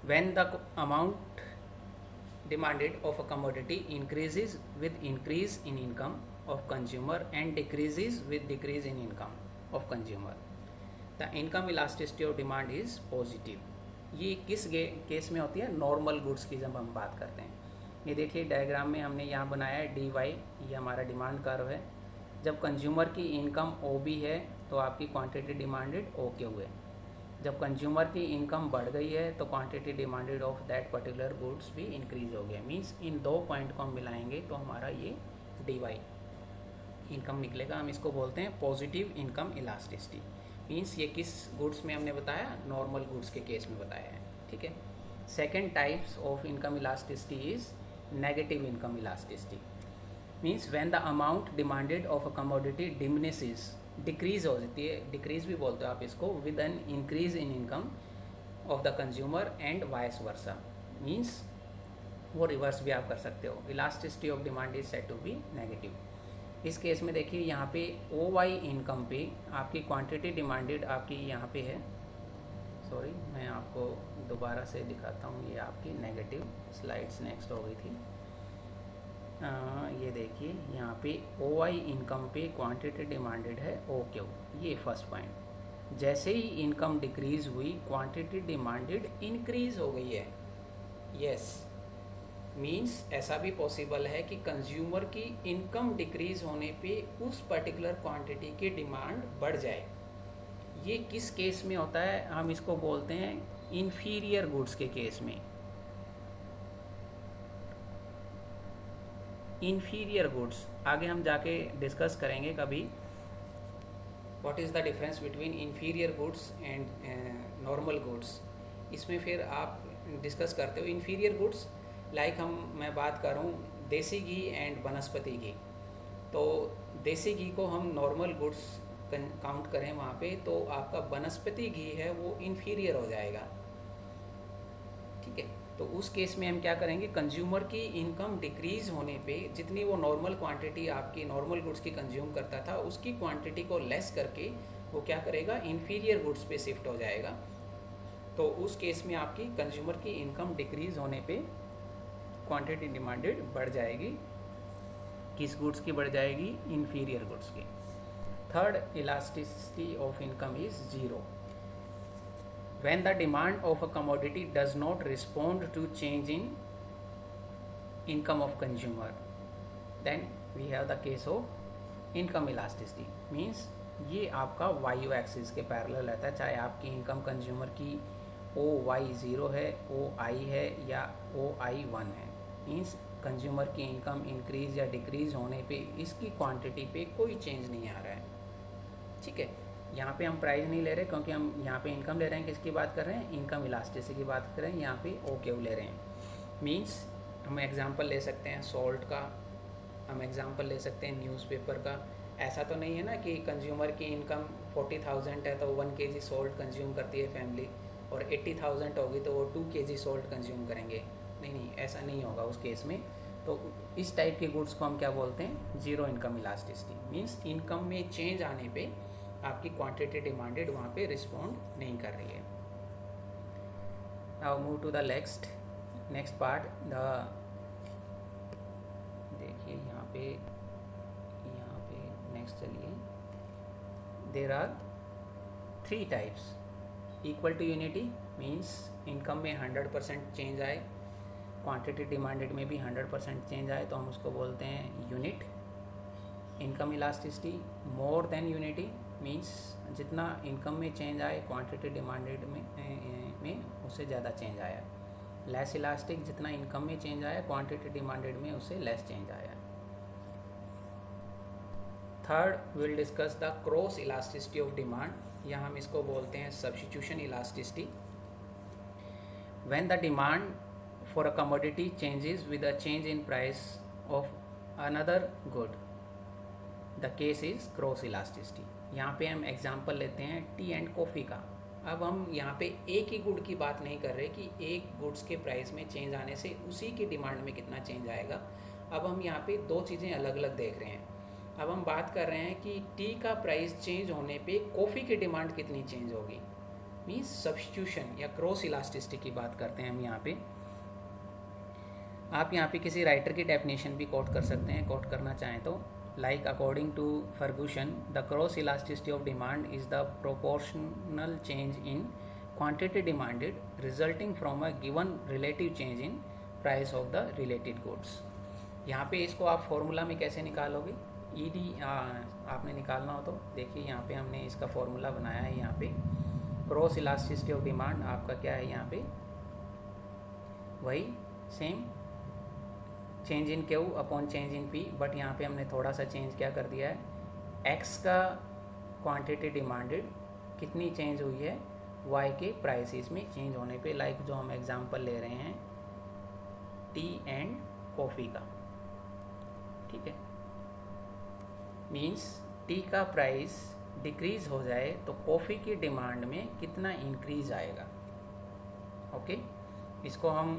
When the amount demanded of a commodity increases with increase in income of consumer and decreases with decrease in income of consumer, the income elasticity of demand is positive. ये किस case में होती है, normal goods की जब हम बात करते हैं. ये देखिए डायग्राम में हमने यहाँ बनाया है डी वाई, ये हमारा डिमांड कर्व है. जब कंज्यूमर की इनकम ओ बी है तो आपकी क्वांटिटी डिमांडेड ओ क्यू है. जब कंज्यूमर की इनकम बढ़ गई है तो quantity demanded of that particular goods भी इंक्रीज हो गया. मीन्स इन दो पॉइंट को हम मिलाएंगे तो हमारा ये डी वाई इनकम निकलेगा. हम इसको बोलते हैं पॉजिटिव इनकम इलास्टिसिटी. मीन्स ये किस गुड्स में हमने बताया, नॉर्मल गुड्स के केस में बताया है. ठीक है. Second types of income elasticity is negative income elasticity. Means when the amount demanded of a commodity diminishes, decrease हो जाती है, डिक्रीज भी बोलते हो आप इसको, with an increase in income of the consumer and vice versa. Means वो reverse भी आप कर सकते हो. Elasticity of demand is said to be negative. इस केस में देखिए यहाँ पे ओ वाई इनकम पे आपकी क्वांटिटी डिमांडेड आपकी यहाँ पे है. सॉरी, मैं आपको दोबारा से दिखाता हूँ. ये आपकी नेगेटिव स्लाइड्स नेक्स्ट हो गई थी. ये देखिए यहाँ पे ओ वाई इनकम पे क्वांटिटी डिमांडेड है ओ क्यू. ये फर्स्ट पॉइंट. जैसे ही इनकम डिक्रीज़ हुई क्वांटिटी डिमांडेड इंक्रीज़ हो गई है. यस, मीन्स ऐसा भी पॉसिबल है कि कंज्यूमर की इनकम डिक्रीज होने पे उस पर्टिकुलर क्वांटिटी की डिमांड बढ़ जाए। ये किस केस में होता है? हम इसको बोलते हैं इन्फीरियर गुड्स के केस में। इन्फीरियर गुड्स आगे हम जाके डिस्कस करेंगे कभी, what is the difference between inferior goods and normal goods. इसमें फिर आप डिस्कस करते हो इन्फीरियर गुड्स, लाइक मैं बात करूँ देसी घी एंड वनस्पति घी। तो देसी घी को हम नॉर्मल गुड्स काउंट करें वहाँ पे, तो आपका वनस्पति घी है वो इन्फीरियर हो जाएगा। ठीक है, तो उस केस में हम क्या करेंगे, कंज्यूमर की इनकम डिक्रीज होने पे जितनी वो नॉर्मल क्वांटिटी आपकी नॉर्मल गुड्स की कंज्यूम करता था उसकी क्वांटिटी को लेस करके वो क्या करेगा, इन्फीरियर गुड्स पे शिफ्ट हो जाएगा। तो उस केस में आपकी कंज्यूमर की इनकम डिक्रीज होने पे क्वांटिटी डिमांडेड बढ़ जाएगी। किस गुड्स की बढ़ जाएगी? इन्फीरियर गुड्स की। Third, elasticity of income is zero. When the demand of a commodity does not respond to change in income of consumer, then we have the case of income elasticity. Means ये आपका Y axis के parallel रहता है, चाहे आपकी income consumer की ओ Y zero है, ओ आई है या ओ आई वन है। मीन्स कंज्यूमर की इनकम इंक्रीज या डिक्रीज होने पे इसकी क्वांटिटी पे कोई चेंज नहीं आ रहा है। ठीक है, यहाँ पे हम प्राइस नहीं ले रहे क्योंकि हम यहाँ पे इनकम ले रहे हैं। किसकी बात कर रहे हैं? इनकम इलास्टिसिटी की बात कर रहे हैं, यहाँ पे OQ ले रहे हैं। मीन्स हम एग्जांपल ले सकते हैं सॉल्ट का, हम एग्जांपल ले सकते हैं न्यूज़पेपर का। ऐसा तो नहीं है ना कि कंज्यूमर की इनकम 40,000 है तो 1 kg सॉल्ट कंज्यूम करती है फैमिली, और 80,000 होगी तो वो 2 kg सॉल्ट कंज्यूम करेंगे। नहीं, ऐसा नहीं होगा उस केस में। तो इस टाइप के गुड्स को हम क्या बोलते हैं? Zero income elasticity. Means income में चेंज आने पे आपकी क्वांटिटी डिमांडेड वहाँ पे रिस्पॉन्ड नहीं कर रही है। Now move to the next part. देखिए यहाँ पे नेक्स्ट चलिए। There are 3 types. Equal to unity means income में 100% चेंज आए, क्वांटिटी डिमांडेड में भी 100% चेंज आए तो हम उसको बोलते हैं unit. Income elasticity more than unity means जितना इनकम में चेंज आए क्वांटिटी डिमांडेड में उससे ज़्यादा चेंज आया। लेस इलास्टिक, जितना इनकम में चेंज आया क्वांटिटी डिमांडेड में उससे लेस चेंज आया। Third, will discuss the cross elasticity of demand, या हम इसको बोलते हैं substitution elasticity. When the demand for a commodity changes with a change in price of another good, the case is cross elasticity. यहाँ पे हम example लेते हैं टी एंड कॉफ़ी का। अब हम यहाँ पे एक ही गुड की बात नहीं कर रहे कि एक गुड्स के प्राइस में चेंज आने से उसी की डिमांड में कितना चेंज आएगा। अब हम यहाँ पे दो चीज़ें अलग अलग देख रहे हैं। अब हम बात कर रहे हैं कि टी का प्राइस चेंज होने पे कॉफ़ी की डिमांड कितनी चेंज होगी। मीन्स सब्स्टिट्यूशन या क्रॉस इलास्टिसिटी की बात करते हैं हम यहाँ पे। आप यहाँ पे किसी राइटर की डेफिनेशन भी कोट कर सकते हैं, कोट करना चाहें तो। Like according to Ferguson, the cross elasticity of demand is the proportional change in quantity demanded resulting from a given relative change in price of the related goods. यहाँ पे इसको आप फॉर्मूला में कैसे निकालोगे? ED आपने निकालना हो तो देखिए यहाँ पे हमने इसका फॉर्मूला बनाया है। यहाँ पे क्रॉस इलास्टिसिटी ऑफ डिमांड आपका क्या है? यहाँ पे वही same change in Q upon change in P, but यहाँ पे हमने थोड़ा सा चेंज क्या कर दिया है, X का क्वांटिटी डिमांडेड कितनी चेंज हुई है Y के प्राइसेस में चेंज होने पे। लाइक जो हम एग्जांपल ले रहे हैं टी एंड कॉफ़ी का। ठीक है, मीन्स टी का प्राइस डिक्रीज हो जाए तो कॉफ़ी की डिमांड में कितना इंक्रीज आएगा। ओके, इसको हम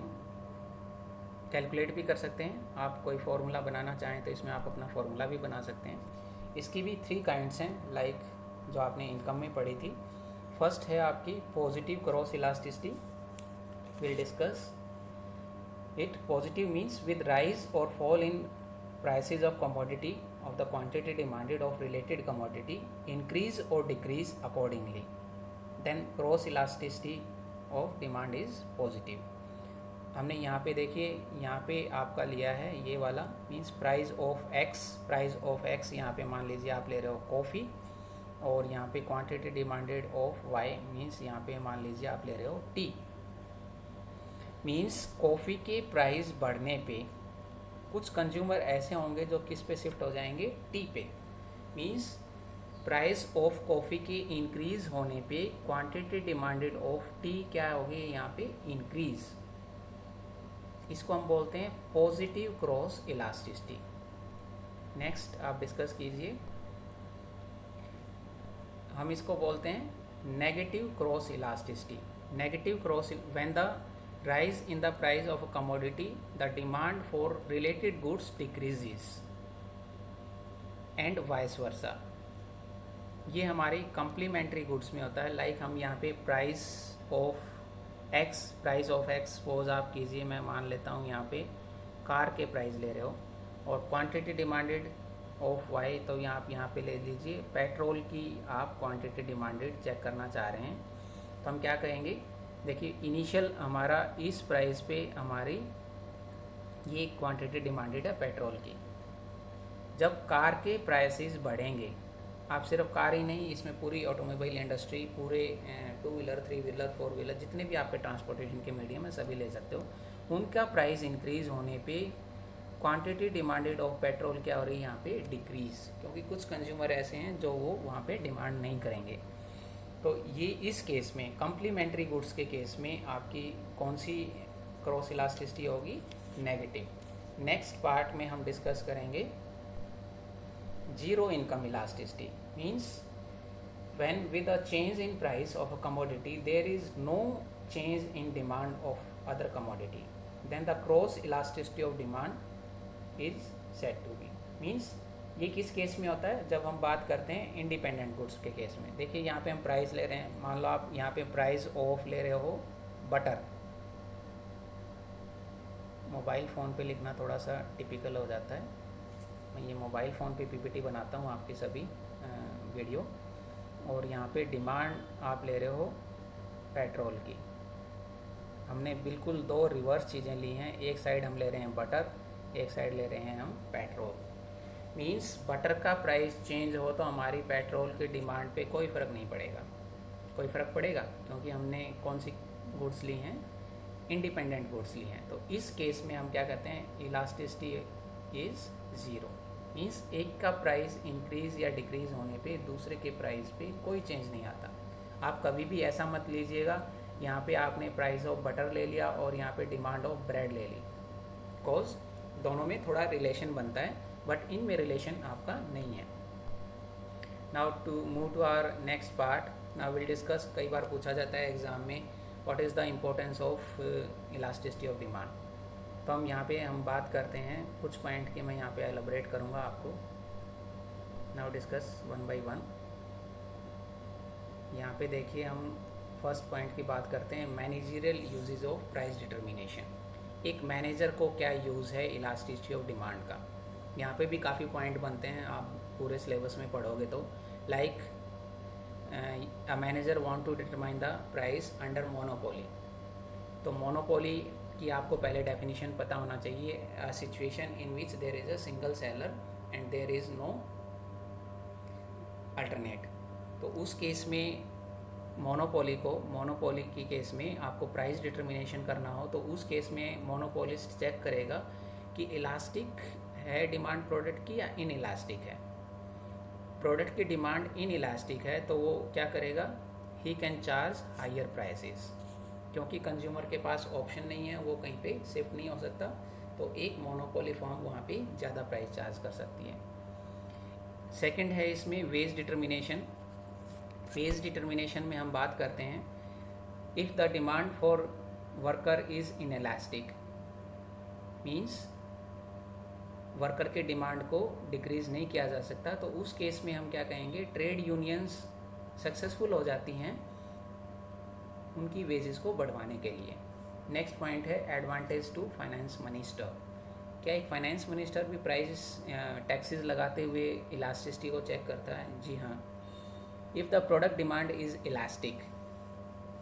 कैलकुलेट भी कर सकते हैं। आप कोई फार्मूला बनाना चाहें तो इसमें आप अपना फार्मूला भी बना सकते हैं। इसकी भी 3 काइंड्स हैं, लाइक जो आपने इनकम में पढ़ी थी। फर्स्ट है आपकी positive cross elasticity, will discuss it. Positive means with rise और fall in prices of commodity of the quantity demanded of related commodity increase और decrease accordingly, then cross elasticity of demand is positive. हमने यहाँ पे देखिए, यहाँ पे आपका लिया है ये वाला, means price of x, price of x यहाँ पे मान लीजिए आप ले रहे हो कॉफ़ी, और यहाँ पे quantity demanded of Y, means यहाँ पे मान लीजिए आप ले रहे हो टी। मीन्स कॉफ़ी के प्राइस बढ़ने पे कुछ कंज्यूमर ऐसे होंगे जो किस पे शिफ्ट हो जाएंगे, टी पे। मीन्स प्राइस ऑफ कॉफ़ी के इंक्रीज होने पे क्वांटिटी डिमांडेड ऑफ टी क्या होगी, यहाँ पे इंक्रीज। इसको हम बोलते हैं पॉजिटिव क्रॉस इलास्टिसिटी। नेक्स्ट आप डिस्कस कीजिए। हम इसको बोलते हैं negative cross elasticity. Negative cross, when the rise in the price of a commodity, the demand for related goods decreases and vice versa। ये हमारी कम्प्लीमेंट्री गुड्स में होता है। लाइक हम यहाँ पे price of x, price of x suppose आप कीजिए, मैं मान लेता हूँ यहाँ पे कार के प्राइस ले रहे हो, और क्वांटिटी डिमांडेड ऑफ वाई, तो यहाँ आप यहाँ पे ले लीजिए पेट्रोल की आप क्वांटिटी डिमांडेड चेक करना चाह रहे हैं। तो हम क्या कहेंगे, देखिए इनिशियल हमारा इस प्राइस पे हमारी ये क्वांटिटी डिमांडेड है पेट्रोल की। जब कार के प्राइसेस बढ़ेंगे, आप सिर्फ कार ही नहीं, इसमें पूरी ऑटोमोबाइल इंडस्ट्री, पूरे 2 व्हीलर 3 व्हीलर 4 व्हीलर जितने भी आपके ट्रांसपोर्टेशन के मीडियम है सभी ले सकते हो, उनका प्राइस इंक्रीज़ होने पे क्वांटिटी डिमांडेड ऑफ पेट्रोल क्या हो रही है यहाँ पे, डिक्रीज़। क्योंकि कुछ कंज्यूमर ऐसे हैं जो वो वहाँ पे डिमांड नहीं करेंगे। तो ये इस केस में कम्प्लीमेंट्री गुड्स के केस में आपकी कौन सी क्रॉस इलास्टिसिटी होगी, नेगेटिव। नेक्स्ट पार्ट में हम डिस्कस करेंगे zero income elasticity. Means when with a change in price of a commodity there is no change in demand of other commodity, then the cross elasticity of demand is said to be. Means ये किस case में होता है, जब हम बात करते हैं इंडिपेंडेंट गुड्स के केस में। देखिए यहाँ पे हम प्राइस ले रहे हैं, मान लो आप यहाँ पे प्राइस ऑफ ले रहे हो बटर। मोबाइल फ़ोन पे लिखना थोड़ा सा टिपिकल हो जाता है, मैं ये मोबाइल फ़ोन पे पीपीटी बनाता हूँ आपके सभी वीडियो। और यहाँ पे डिमांड आप ले रहे हो पेट्रोल की। हमने बिल्कुल दो रिवर्स चीज़ें ली हैं, एक साइड हम ले रहे हैं बटर, एक साइड ले रहे हैं हम पेट्रोल। मीन्स बटर का प्राइस चेंज हो तो हमारी पेट्रोल की डिमांड पे कोई फ़र्क नहीं पड़ेगा। कोई फ़र्क पड़ेगा क्योंकि हमने कौन सी गुड्स ली हैं, इंडिपेंडेंट गुड्स ली हैं। तो इस केस में हम क्या कहते हैं, इलास्टिसिटी इज़ ज़ीरो। मीन्स एक का प्राइस इंक्रीज़ या डिक्रीज़ होने पे दूसरे के प्राइस पे कोई चेंज नहीं आता। आप कभी भी ऐसा मत लीजिएगा यहाँ पे आपने प्राइस ऑफ बटर ले लिया और यहाँ पे डिमांड ऑफ ब्रेड ले ली, बिकॉज दोनों में थोड़ा रिलेशन बनता है, बट इनमें रिलेशन आपका नहीं है। Now to move to our next part, now will discuss. कई बार पूछा जाता है एग्ज़ाम में, what is the importance of elasticity of demand. तो हम यहाँ पे हम बात करते हैं कुछ पॉइंट की, मैं यहाँ पे एलैबोरेट करूँगा आपको। Now discuss one by one. यहाँ पे देखिए हम फर्स्ट पॉइंट की बात करते हैं, managerial uses of price determination. एक मैनेजर को क्या यूज़ है इलास्टिसिटी ऑफ डिमांड का। यहाँ पे भी काफ़ी पॉइंट बनते हैं, आप पूरे सिलेबस में पढ़ोगे तो। Like a manager want to determine the price under monopoly. तो मोनोपोली की आपको पहले डेफिनेशन पता होना चाहिए, a situation in which there is a single seller and there is no alternate. तो उस केस में मोनोपोली की केस में आपको प्राइस डिटर्मिनेशन करना हो तो उस केस में मोनोपोलिस्ट चेक करेगा कि इलास्टिक है डिमांड प्रोडक्ट की या इन इलास्टिक है। प्रोडक्ट की डिमांड इन इलास्टिक है तो वो क्या करेगा, he can charge higher prices, क्योंकि कंज्यूमर के पास ऑप्शन नहीं है, वो कहीं पे शिफ्ट नहीं हो सकता, तो एक मोनोपोली फॉर्म वहाँ पे ज़्यादा प्राइस चार्ज कर सकती है। सेकंड है इसमें वेज डिटर्मिनेशन। वेज डिटर्मिनेशन में हम बात करते हैं, if the demand for worker is in elastic, means worker के डिमांड को डिक्रीज़ नहीं किया जा सकता, तो उस केस में हम क्या कहेंगे, ट्रेड यूनियंस सक्सेसफुल हो जाती हैं उनकी वेजेस को बढ़वाने के लिए। नेक्स्ट पॉइंट है एडवांटेज टू फाइनेंस मिनिस्टर। क्या एक फाइनेंस मिनिस्टर भी प्राइस टैक्सेस लगाते हुए इलास्टिसिटी को चेक करता है? जी हाँ। If the product demand is elastic,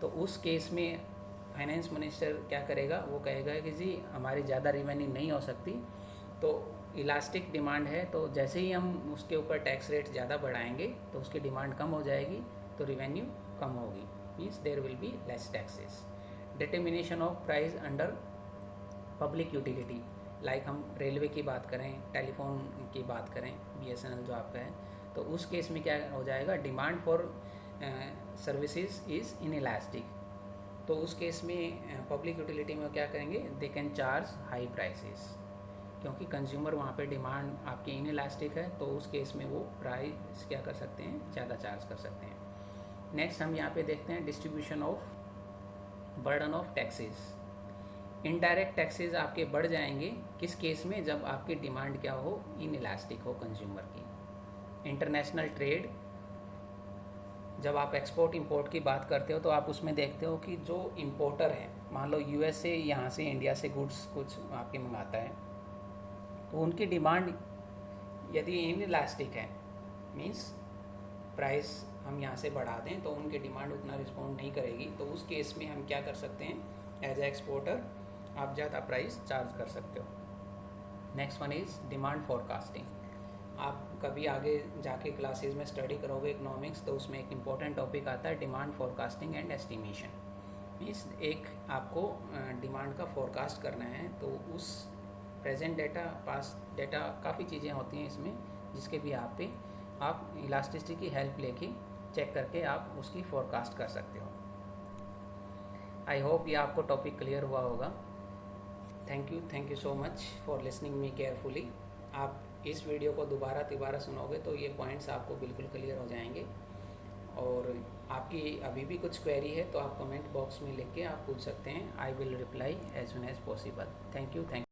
तो उस केस में फाइनेंस मिनिस्टर क्या करेगा, वो कहेगा कि जी हमारी ज़्यादा रिवेन्यू नहीं हो सकती, तो इलास्टिक डिमांड है, तो जैसे ही हम उसके ऊपर टैक्स रेट ज़्यादा बढ़ाएंगे तो उसकी डिमांड कम हो जाएगी, तो रिवेन्यू कम होगी, means there will be less taxes. Determination of price under public utility, like हम रेलवे की बात करें, टेलीफोन की बात करें, BSNL जो आपका है, तो उस केस में क्या हो जाएगा, demand for services is inelastic, तो उस केस में पब्लिक यूटिलिटी में क्या करेंगे, they can charge high prices, क्योंकि कंज्यूमर वहाँ पे डिमांड आपकी इनइलास्टिक है, तो उस केस में वो प्राइस क्या कर सकते हैं, ज़्यादा चार्ज कर सकते हैं। नेक्स्ट हम यहाँ पे देखते हैं distribution of burden of taxes. Indirect taxes आपके बढ़ जाएंगे किस केस में, जब आपकी डिमांड क्या हो, इनइलास्टिक हो कंज्यूमर की। इंटरनेशनल ट्रेड, जब आप एक्सपोर्ट इंपोर्ट की बात करते हो तो आप उसमें देखते हो कि जो इंपोर्टर है, मान लो US से, यहाँ से इंडिया से गुड्स कुछ आपके मंगाता है, तो उनकी डिमांड यदि इनइलास्टिक है, मीन्स प्राइस हम यहाँ से बढ़ा दें तो उनकी डिमांड उतना रिस्पॉन्ड नहीं करेगी, तो उस केस में हम क्या कर सकते हैं, एज ए एक्सपोर्टर आप ज़्यादा प्राइस चार्ज कर सकते हो। Next one is demand forecasting. आप कभी आगे जाके क्लासेस में स्टडी करोगे इकोनॉमिक्स, तो उसमें एक इम्पॉर्टेंट टॉपिक आता है demand forecasting and estimation. Means एक आपको डिमांड का फोरकास्ट करना है, तो उस प्रेजेंट डेटा, पास्ट डेटा, काफ़ी चीज़ें होती हैं इसमें, जिसके भी आप इलास्टिसिटी की हेल्प लेके चेक करके आप उसकी फोरकास्ट कर सकते हो। आई होप ये आपको टॉपिक क्लियर हुआ होगा। Thank you so much for listening me carefully. आप इस वीडियो को दोबारा सुनोगे तो ये पॉइंट्स आपको बिल्कुल क्लियर हो जाएंगे, और आपकी अभी भी कुछ क्वेरी है तो आप कमेंट बॉक्स में लिख के आप पूछ सकते हैं। I will reply as soon as possible. Thank you.